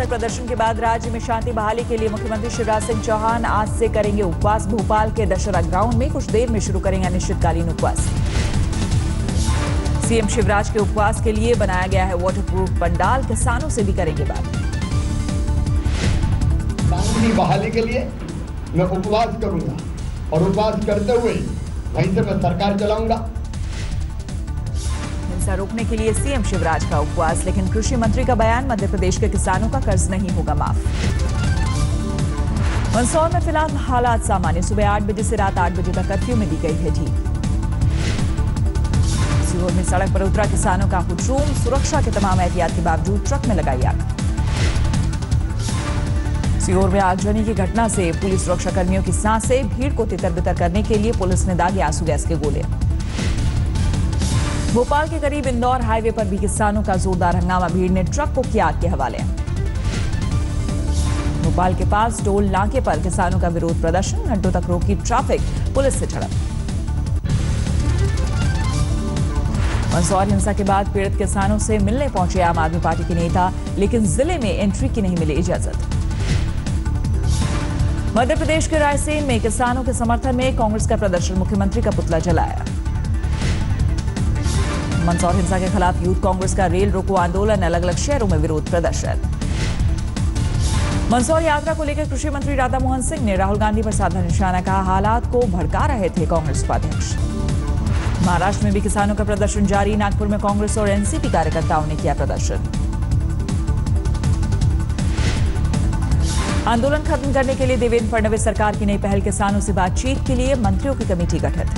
प्रदर्शन के बाद राज्य में शांति बहाली के लिए मुख्यमंत्री शिवराज सिंह चौहान आज से करेंगे उपवास। भोपाल के दशहरा ग्राउंड में कुछ देर में शुरू करेंगे अनिश्चितकालीन उपवास। सीएम शिवराज के उपवास के लिए बनाया गया है वाटरप्रूफ पंडाल। किसानों से भी करेंगे बात। शांति बहाली के लिए मैं उपवास करूंगा और उपवास करते हुए वहीं से मैं सरकार चलाऊंगा। हिंसा रोकने के लिए सीएम शिवराज का उपवास, लेकिन कृषि मंत्री का बयान, मध्य प्रदेश के किसानों का कर्ज नहीं होगा माफ। मंदसौर में फिलहाल हालात सामान्य। सुबह 8 बजे से रात 8 बजे तक कर्फ्यू में दी गई है ढील। सीहोर में सड़क पर उतरा किसानों का हुजूम। सुरक्षा के तमाम एहतियात के बावजूद ट्रक में लगाई आग। सीहोर में आगजनी की घटना से पुलिस सुरक्षा कर्मियों की सांसें। भीड़ को तितर-बितर करने के लिए पुलिस ने दागे आंसू गैस के गोले। भोपाल के करीब इंदौर हाईवे पर भी किसानों का जोरदार हंगामा। भीड़ ने ट्रक को किया आग के हवाले। भोपाल के पास टोल नाके पर किसानों का विरोध प्रदर्शन। घंटों तक रोकी ट्रैफिक, पुलिस से झड़प। मंदसौर हिंसा के बाद पीड़ित किसानों से मिलने पहुंचे आम आदमी पार्टी के नेता, लेकिन जिले में एंट्री की नहीं मिली इजाजत। मध्य प्रदेश के रायसेन में किसानों के समर्थन में कांग्रेस का प्रदर्शन। मुख्यमंत्री का पुतला जलाया। मंदसौर हिंसा के खिलाफ यूथ कांग्रेस का रेल रोको आंदोलन। अलग अलग शहरों में विरोध प्रदर्शन। मंदसौर यात्रा को लेकर कृषि मंत्री राधा मोहन सिंह ने राहुल गांधी पर साधा निशाना। कहा, हालात को भड़का रहे थे कांग्रेस उपाध्यक्ष। महाराष्ट्र में भी किसानों का प्रदर्शन जारी। नागपुर में कांग्रेस और एनसीपी कार्यकर्ताओं ने किया प्रदर्शन। आंदोलन खत्म करने के लिए देवेंद्र फडणवीस सरकार की नई पहल। किसानों से बातचीत के लिए मंत्रियों की कमेटी गठित।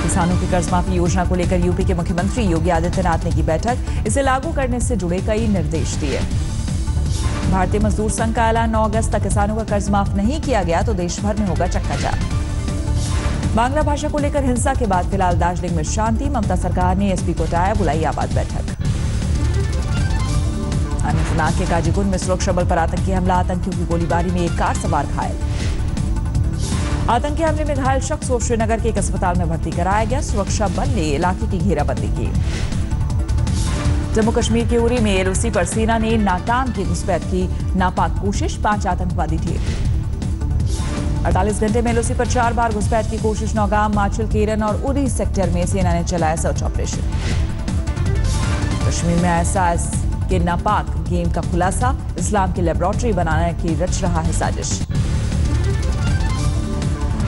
किसानों की कर्ज माफी योजना को लेकर यूपी के मुख्यमंत्री योगी आदित्यनाथ ने की बैठक। इसे लागू करने से जुड़े कई निर्देश दिए। भारतीय मजदूर संघ का ऐलान, 9 अगस्त तक किसानों का कर्ज माफ नहीं किया गया तो देश भर में होगा चक्काजाम। बांग्ला भाषा को लेकर हिंसा के बाद फिलहाल दार्जिलिंग में शांति। ममता सरकार ने एसपी को हटाया, बुलाई आबाद बैठक। अनंतनाग के काजीगुंड में सुरक्षा बल पर आतंकी हमला। आतंकियों की गोलीबारी में एक कार सवार घायल। आतंकी हमले में घायल शख्स को श्रीनगर के एक अस्पताल में भर्ती कराया गया। सुरक्षा बल ने इलाके की घेराबंदी की। जम्मू कश्मीर के उरी में एलओसी पर सेना ने नाकाम की घुसपैठ की नापाक कोशिश। 5 आतंकवादी ढेर। 48 घंटे में एलओसी पर 4 बार घुसपैठ की कोशिश। नौगाम, माचुल, केरन और उरी सेक्टर में सेना ने चलाया सर्च ऑपरेशन। कश्मीर में आईएसआईएस के नापाक गेम का खुलासा। इस्लाम की लेबोरेटरी बनाने की रच रहा है साजिश।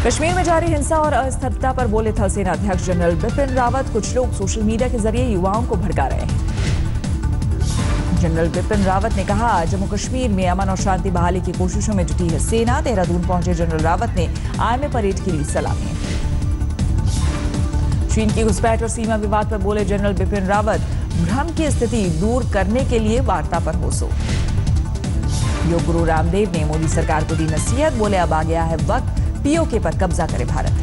कश्मीर में जारी हिंसा और अस्थिरता पर बोले थल सेना अध्यक्ष जनरल बिपिन रावत। कुछ लोग सोशल मीडिया के जरिए युवाओं को भड़का रहे हैं। जनरल बिपिन रावत ने कहा, जम्मू कश्मीर में अमन और शांति बहाली की कोशिशों में जुटी है सेना। देहरादून पहुंचे जनरल रावत ने आर्मी परेड के लिए सलामी। चीन की घुसपैठ और सीमा विवाद पर बोले जनरल बिपिन रावत, भ्रम की स्थिति दूर करने के लिए वार्ता पर हो सो। योग गुरु रामदेव ने मोदी सरकार को दी नसीहत। बोले, अब आ गया है वक्त पीओके पर कब्जा करे भारत।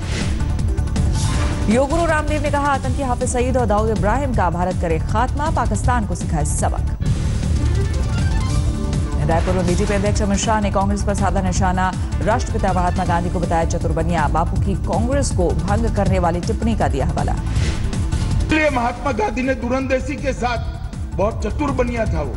योग गुरु रामदेव ने कहा, आतंकी हाफिज सईद और दाऊद इब्राहिम का भारत करे खात्मा। पाकिस्तान को सिखाए सबक। रायपुर में बीजेपी अध्यक्ष अमित शाह ने कांग्रेस पर साधा निशाना। राष्ट्रपिता महात्मा गांधी को बताया चतुर्बनिया। बापू की कांग्रेस को भंग करने वाली टिप्पणी का दिया हवाला। इसलिए महात्मा गांधी ने दूरंदेशी के साथ बहुत चतुर बनिया था। वो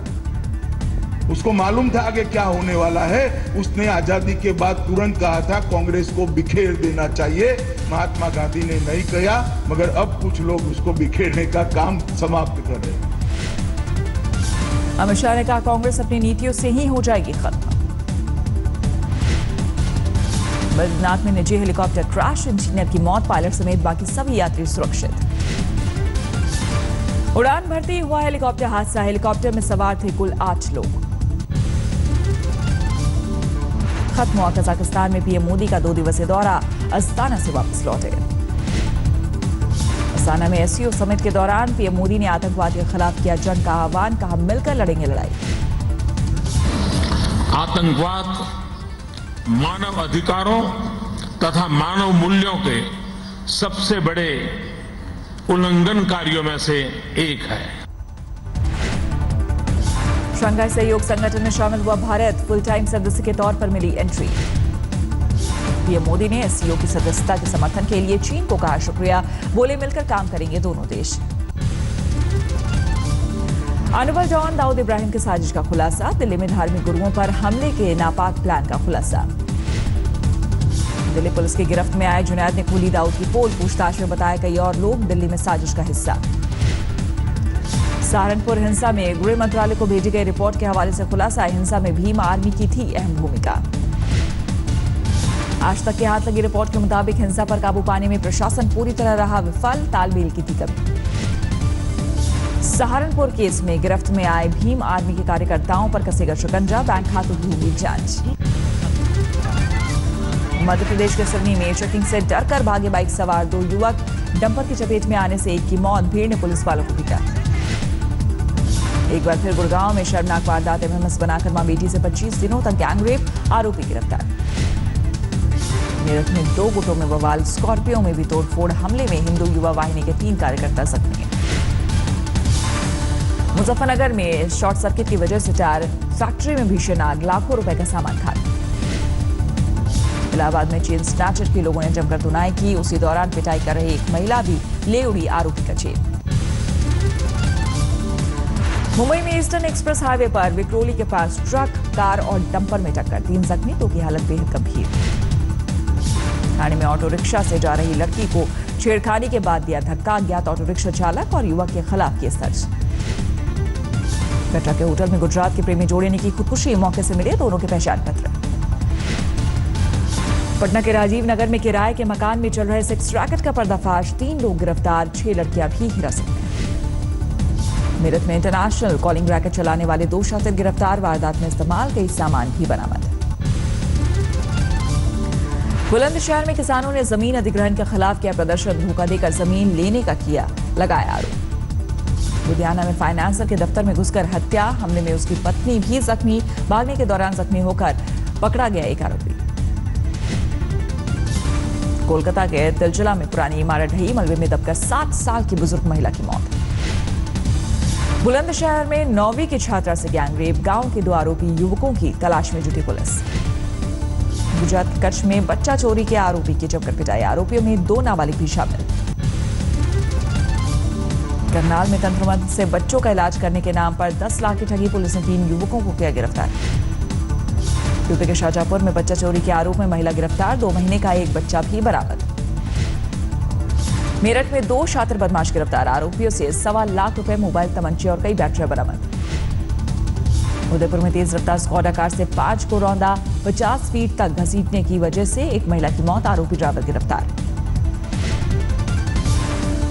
उसको मालूम था आगे क्या होने वाला है। उसने आजादी के बाद तुरंत कहा था कांग्रेस को बिखेर देना चाहिए। महात्मा गांधी ने नहीं किया, मगर अब कुछ लोग उसको बिखेरने का काम समाप्त कर रहे हैं। अमित शाह ने कहा, कांग्रेस अपनी नीतियों से ही हो जाएगी खत्म। बद्रीनाथ में निजी हेलीकॉप्टर क्रैश। इंजीनियर की मौत, पायलट समेत बाकी सभी यात्री सुरक्षित। उड़ान भरते हुआ हेलीकॉप्टर हादसा। हेलीकॉप्टर में सवार थे कुल 8 लोग। खत्म हुआ कजाकिस्तान में पीएम मोदी का 2 दिवसीय दौरा। अस्ताना से वापस लौटे। अस्ताना में एससीओ समिट के दौरान पीएम मोदी ने आतंकवाद के खिलाफ किया जंग का आह्वान। कहा, मिलकर लड़ेंगे लड़ाई। आतंकवाद मानव अधिकारों तथा मानव मूल्यों के सबसे बड़े उल्लंघनकारियों में से एक है। शंघाई सहयोग संगठन में शामिल हुआ भारत। फुल टाइम सदस्य के तौर पर मिली एंट्री। पीएम मोदी ने एससीओ की सदस्यता के समर्थन के लिए चीन को कहा शुक्रिया। बोले, मिलकर काम करेंगे दोनों देश। अनवर जॉन दाऊद इब्राहिम की साजिश का खुलासा। दिल्ली में धार्मिक गुरुओं पर हमले के नापाक प्लान का खुलासा। दिल्ली पुलिस की गिरफ्त में आए जुनैद ने खोली दाऊद की पोल। पूछताछ में बताया कई और लोग दिल्ली में साजिश का हिस्सा। सहारनपुर हिंसा में गृह मंत्रालय को भेजी गई रिपोर्ट के हवाले से खुलासा। हिंसा में भीम आर्मी की थी अहम भूमिका। आज तक के हाथ लगी रिपोर्ट के मुताबिक हिंसा पर काबू पाने में प्रशासन पूरी तरह रहा विफल। तालमेल की थी कमी। सहारनपुर केस में गिरफ्त में आए भीम आर्मी के कार्यकर्ताओं पर कसेगा शिकंजा। बैंक खातों की होगी जांच। मध्य प्रदेश के सिवनी में चेकिंग से डरकर भागे बाइक सवार 2 युवक। डंपर की चपेट में आने से एक की मौत। भीड़ ने पुलिस वालों को पीटा। एक बार फिर गुड़गांव में शर्मनाक वारदात एमएमएस बनाकर मां बेटी से 25 दिनों तक गैंगरेप। आरोपी गिरफ्तार। मेरठ में 2 गुटों में बवाल। स्कॉर्पियो में भी तोड़फोड़। हमले में हिंदू युवा वाहिनी के 3 कार्यकर्ता जख्मी। मुजफ्फरनगर में शॉर्ट सर्किट की वजह से टायर फैक्ट्री में भीषण आग। लाखों रुपए का सामान खाक। इलाहाबाद में चेन स्नैचर के लोगों ने जमकर धुनाई की। उसी दौरान पिटाई कर रही एक महिला भी ले उड़ी आरोपी का चेन। मुंबई में ईस्टर्न एक्सप्रेस हाईवे पर विक्रोली के पास ट्रक, कार और डंपर में टक्कर। 3 जख्मी, 2 की हालत बेहद गंभीर। ठाणे में ऑटो रिक्शा से जा रही लड़की को छेड़खानी के बाद दिया धक्का। अज्ञात ऑटो रिक्शा चालक और युवक के खिलाफ केस दर्ज। कटरा के होटल में गुजरात के प्रेमी जोड़े ने की खुदकुशी। मौके से मिले दोनों के पहचान पत्र। पटना के राजीव नगर में किराए के मकान में चल रहे सेक्स रैकेट का पर्दाफाश। 3 लोग गिरफ्तार, 6 लड़कियां भी हिरासत में। मेरठ में इंटरनेशनल कॉलिंग रैकेट चलाने वाले 2 शातिर गिरफ्तार। वारदात में इस्तेमाल कई सामान भी बरामद। बुलंदशहर में किसानों ने जमीन अधिग्रहण के खिलाफ किया प्रदर्शन। धोखा देकर जमीन लेने का किया लगाया आरोप। लुधियाना में फाइनेंसर के दफ्तर में घुसकर हत्या। हमले में उसकी पत्नी भी जख्मी। भागने के दौरान जख्मी होकर पकड़ा गया एक आरोपी। कोलकाता के तिलचला में पुरानी इमारत ढही। मलबे में दबकर 7 साल की बुजुर्ग महिला की मौत। बुलंदशहर में 9वीं की छात्रा से गैंगरेप। गांव के 2 आरोपी युवकों की तलाश में जुटी पुलिस। गुजरात के कच्छ में बच्चा चोरी के आरोपी की जमकर पिटाई। आरोपियों में 2 नाबालिग भी शामिल। करनाल में तंत्र मंत्र से बच्चों का इलाज करने के नाम पर 10 लाख की ठगी। पुलिस ने 3 युवकों को किया गिरफ्तार। यूपी के शाहजहांपुर में बच्चा चोरी के आरोप में महिला गिरफ्तार। 2 महीने का एक बच्चा भी बरामद। मेरठ में 2 शातिर बदमाश गिरफ्तार। आरोपियों से 1.25 लाख रुपए, मोबाइल, तमंचे और कई बैटरियां बरामद। उदयपुर में तेज रफ्तार स्कॉडा कार से 5 को रौंदा। 50 फीट तक घसीटने की वजह से एक महिला की मौत। आरोपी ड्राइवर गिरफ्तार।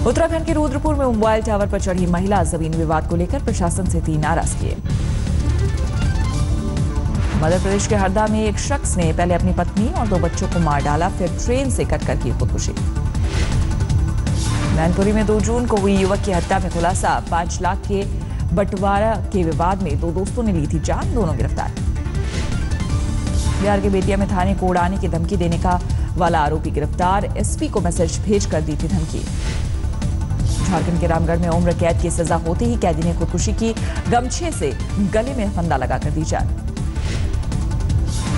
उत्तराखंड के रुद्रपुर में मोबाइल टावर पर चढ़ी महिला। जमीन विवाद को लेकर प्रशासन से 3 नाराज किए। मध्य प्रदेश के हरदा में एक शख्स ने पहले अपनी पत्नी और 2 बच्चों को मार डाला, फिर ट्रेन से कटकर की खुदकुशी। मैनपुरी में 2 जून को हुई युवक की हत्या में खुलासा। 5 लाख के बंटवारा के विवाद में 2 दोस्तों ने ली थी जान। दोनों गिरफ्तार। बिहार के बेतिया में थाने को उड़ाने की धमकी देने का वाला आरोपी गिरफ्तार। एसपी को मैसेज भेजकर दी थी धमकी। झारखंड के रामगढ़ में उम्र कैद की सजा होते ही कैदी ने खुदकुशी की। गमछे से गले में फंदा लगाकर दी जान।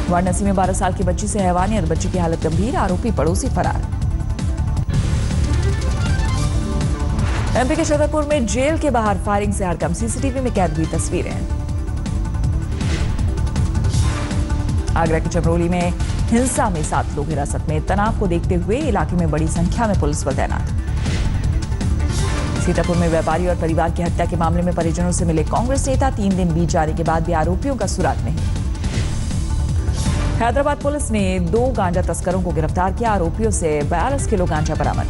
वाराणसी में 12 साल की बच्ची से हैवानियत। बच्ची की हालत गंभीर। आरोपी पड़ोसी फरार। एमपी के छतरपुर में जेल के बाहर फायरिंग से हड़कंप। सीसीटीवी में कैद हुई तस्वीरें। आगरा के चमरोली में हिंसा में 7 लोग हिरासत में। तनाव को देखते हुए इलाके में बड़ी संख्या में पुलिस बल तैनात। सीतापुर में व्यापारी और परिवार की हत्या के मामले में परिजनों से मिले कांग्रेस नेता। 3 दिन बीत जाने के बाद भी आरोपियों का सुराग नहीं। हैदराबाद पुलिस ने 2 गांजा तस्करों को गिरफ्तार किया। आरोपियों से 42 किलो गांजा बरामद।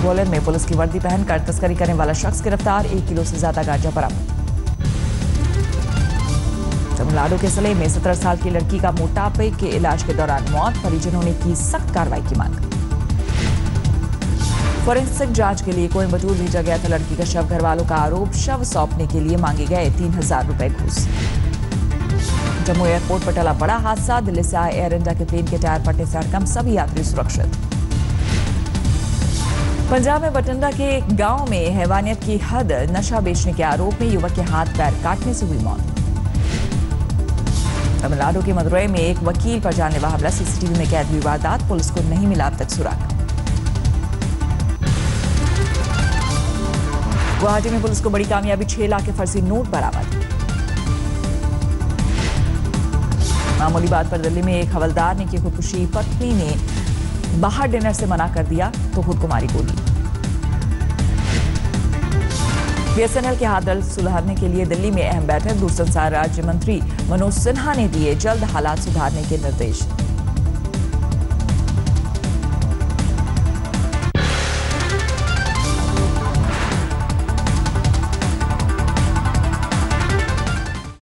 ग्वालियर में पुलिस की वर्दी पहनकर तस्करी करने वाला शख्स गिरफ्तार। 1 किलो से ज्यादा गांजा बरामद। तमिलनाडु के सलेम में 17 साल की लड़की का मोटापे के इलाज के दौरान मौत। परिजनों ने की सख्त कार्रवाई की मांग। फोरेंसिक जांच के लिए कोयंबटूर भेजा गया था लड़की का शव। घर वालों का आरोप, शव सौंपने के लिए मांगे गए 3000 रुपए घूस। जम्मू एयरपोर्ट पर टला बड़ा हादसा। दिल्ली से आए एयर इंडिया के प्लेन के टायर फटने से हड़कंप। सभी यात्री सुरक्षित। पंजाब में बठिंडा के एक गांव में हैवानियत की हद। नशा बेचने के आरोप में युवक के हाथ पैर काटने से हुई मौत। तमिलनाडु के मदुरई में एक वकील पर जानलेवा हमला। सीसीटीवी में कैद हुई वारदात। पुलिस को नहीं मिला अब तक सुराग। गुवाहाटी में पुलिस को बड़ी कामयाबी, 6 लाख के फर्जी नोट बरामद। मामूली बात पर दिल्ली में एक हवलदार ने की खुदकुशी, पत्नी ने बाहर डिनर से मना कर दिया तो खुद को मारी गोली। बीएसएनएल के हाथ सुधारने के लिए दिल्ली में अहम बैठक, दूरसंचार राज्य मंत्री मनोज सिन्हा ने दिए जल्द हालात सुधारने के निर्देश।